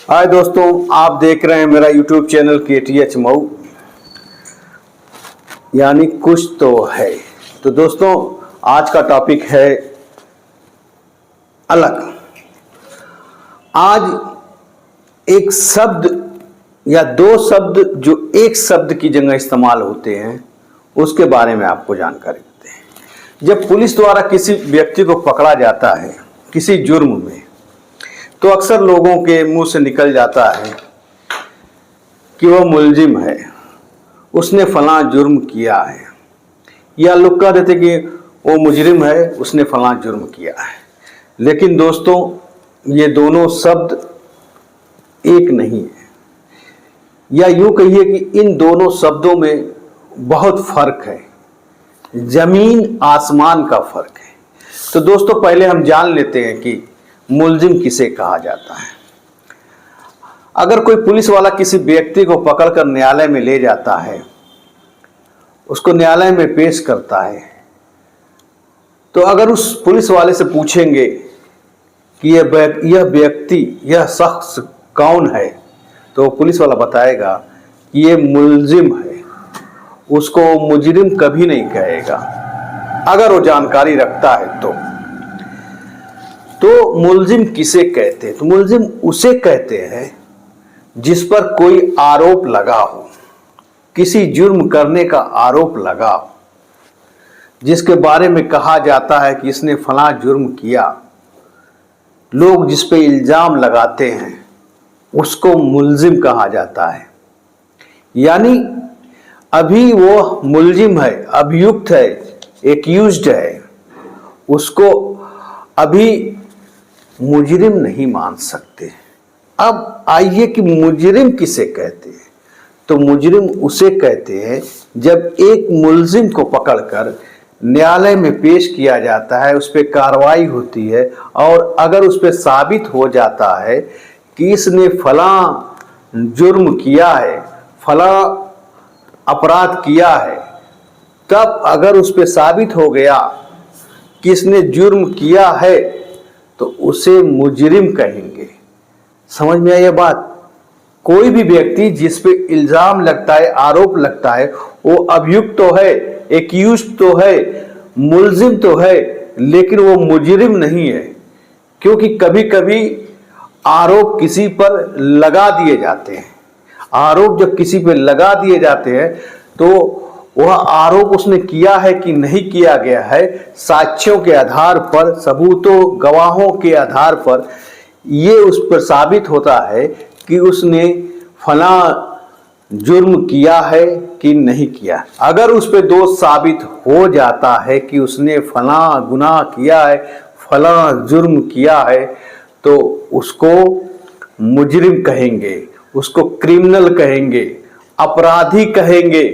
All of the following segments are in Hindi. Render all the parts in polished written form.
हाय दोस्तों, आप देख रहे हैं मेरा यूट्यूब चैनल KTH मऊ, यानी कुछ तो है। तो दोस्तों, आज का टॉपिक है अलग। आज एक शब्द या दो शब्द जो एक शब्द की जगह इस्तेमाल होते हैं, उसके बारे में आपको जानकारी देते हैं। जब पुलिस द्वारा किसी व्यक्ति को पकड़ा जाता है किसी जुर्म में, तो अक्सर लोगों के मुंह से निकल जाता है कि वह मुलजिम है, उसने फलां जुर्म किया है, या लोग कह देते कि वो मुजरिम है, उसने फलां जुर्म किया है। लेकिन दोस्तों, ये दोनों शब्द एक नहीं है, या यूं कहिए कि इन दोनों शब्दों में बहुत फर्क है, जमीन आसमान का फर्क है। तो दोस्तों, पहले हम जान लेते हैं कि मुलजिम किसे कहा जाता है। अगर कोई पुलिस वाला किसी व्यक्ति को पकड़कर न्यायालय में ले जाता है, उसको न्यायालय में पेश करता है, तो अगर उस पुलिस वाले से पूछेंगे कि यह व्यक्ति, यह शख्स कौन है, तो पुलिस वाला बताएगा कि ये मुलजिम है, उसको मुजरिम कभी नहीं कहेगा, अगर वो जानकारी रखता है तो मुलजिम किसे कहते हैं? तो मुलजिम उसे कहते हैं जिस पर कोई आरोप लगा हो, किसी जुर्म करने का आरोप लगा हो, जिसके बारे में कहा जाता है कि इसने फलां जुर्म किया, लोग जिस पे इल्जाम लगाते हैं, उसको मुलजिम कहा जाता है। यानी अभी वो मुलजिम है, अभियुक्त है, एक्यूज्ड है, उसको अभी मुजरिम नहीं मान सकते। अब आइए कि मुजरिम किसे कहते हैं? तो मुजरिम उसे कहते हैं जब एक मुलजिम को पकड़कर न्यायालय में पेश किया जाता है, उस पर कार्रवाई होती है, और अगर उस पर साबित हो जाता है कि इसने फलां जुर्म किया है, फलां अपराध किया है, तब अगर उस पर साबित हो गया कि इसने जुर्म किया है, तो उसे मुजरिम कहेंगे। समझ में आई ये बात? कोई भी व्यक्ति जिस पे इल्जाम लगता है, आरोप लगता है, वो अभियुक्त तो है, एक्यूज्ड तो है, मुलजिम तो है, लेकिन वो मुजरिम नहीं है। क्योंकि कभी कभी आरोप किसी पर लगा दिए जाते हैं। आरोप जब किसी पे लगा दिए जाते हैं, तो वह आरोप उसने किया है कि नहीं किया गया है, साक्ष्यों के आधार पर, सबूतों, गवाहों के आधार पर ये उस पर साबित होता है कि उसने फलां जुर्म किया है कि नहीं किया। अगर उस पर दोष साबित हो जाता है कि उसने फलां गुनाह किया है, फलां जुर्म किया है, तो उसको मुजरिम कहेंगे, उसको क्रिमिनल कहेंगे, अपराधी कहेंगे।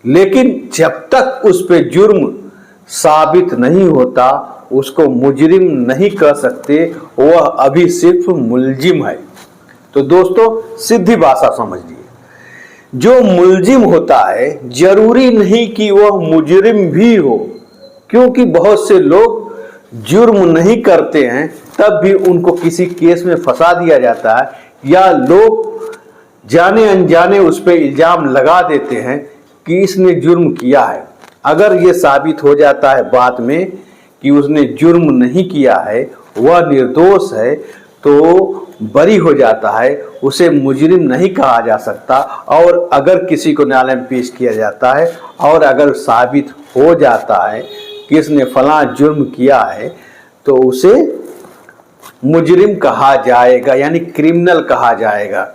लेकिन जब तक उस पे जुर्म साबित नहीं होता, उसको मुजरिम नहीं कह सकते, वह अभी सिर्फ मुलजिम है। तो दोस्तों, सीधी भाषा समझिए, जो मुलजिम होता है जरूरी नहीं कि वह मुजरिम भी हो, क्योंकि बहुत से लोग जुर्म नहीं करते हैं, तब भी उनको किसी केस में फंसा दिया जाता है, या लोग जाने अनजाने उस पर इल्जाम लगा देते हैं कि इसने जुर्म किया है। अगर ये साबित हो जाता है बाद में कि उसने जुर्म नहीं किया है, वह निर्दोष है, तो बरी हो जाता है, उसे मुजरिम नहीं कहा जा सकता। और अगर किसी को न्यायालय में पेश किया जाता है और अगर साबित हो जाता है कि इसने फलां जुर्म किया है, तो उसे मुजरिम कहा जाएगा, यानी क्रिमिनल कहा जाएगा।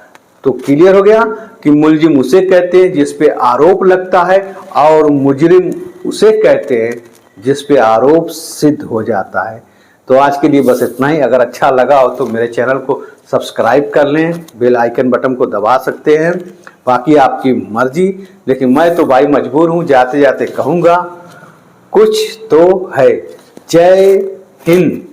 तो क्लियर हो गया कि मुलजिम उसे कहते हैं जिस पे आरोप लगता है, और मुजरिम उसे कहते हैं जिस पे आरोप सिद्ध हो जाता है। तो आज के लिए बस इतना ही। अगर अच्छा लगा हो तो मेरे चैनल को सब्सक्राइब कर लें, बेल आइकन बटन को दबा सकते हैं, बाकी आपकी मर्जी। लेकिन मैं तो भाई मजबूर हूँ, जाते जाते कहूँगा, कुछ तो है। जय हिंद।